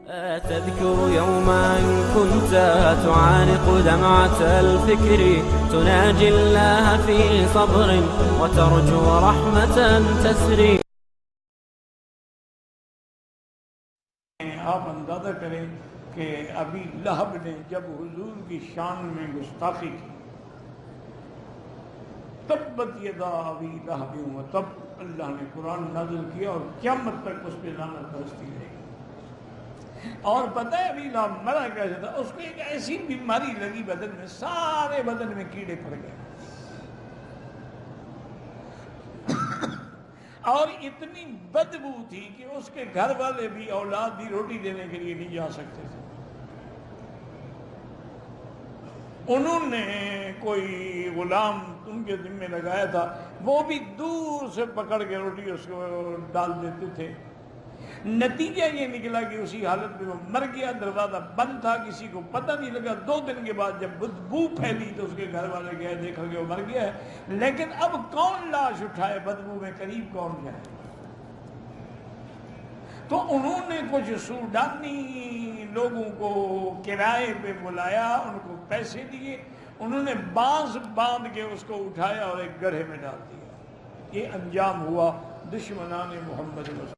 تذكر يوما كنت تعانق دمعة الفكر تناجي الله في صبر وترجو رحمة تسري. آپ اندازہ کریں کہ ابی لہب نے جب حضور کی شان میں گستاخی کی، تبت یدا ابی لہب وتب، اللہ نے قرآن نازل کیا اور قیامت تک اس پہ لعنت برستی رہے گی. اور پتہ ہے ابھی لہب مرا کیسے تھا؟ اس کو ایک ایسی بیماری لگی بدن میں، سارے بدن میں کیڑے پڑ گئے اور اتنی بدبو تھی کہ اس کے گھر والے بھی، اولاد بھی روٹی دینے کے لیے نہیں جا سکتے تھے. انہوں نے کوئی غلام ان کے ذمہ لگایا تھا، وہ بھی دور سے پکڑ کے روٹی اس کو ڈال دیتے تھے. نتیجہ یہ نکلا کہ اسی حالت میں وہ مر گیا. دروازہ بند تھا، کسی کو پتہ نہیں لگا. 2 دن کے بعد جب بدبو پھیلی تو اس کے گھر والے گئے، دیکھا کہ وہ مر گیا ہے. لیکن اب کون لاش اٹھائے؟ بدبو میں قریب کون جائے؟ تو انہوں نے کچھ سوڈانی لوگوں کو کرائے پہ بلایا، ان کو پیسے دیے، انہوں نے بانس باندھ کے اس کو اٹھایا اور ایک گڑھے میں ڈال دیا. یہ انجام ہوا دشمنان محمد رسول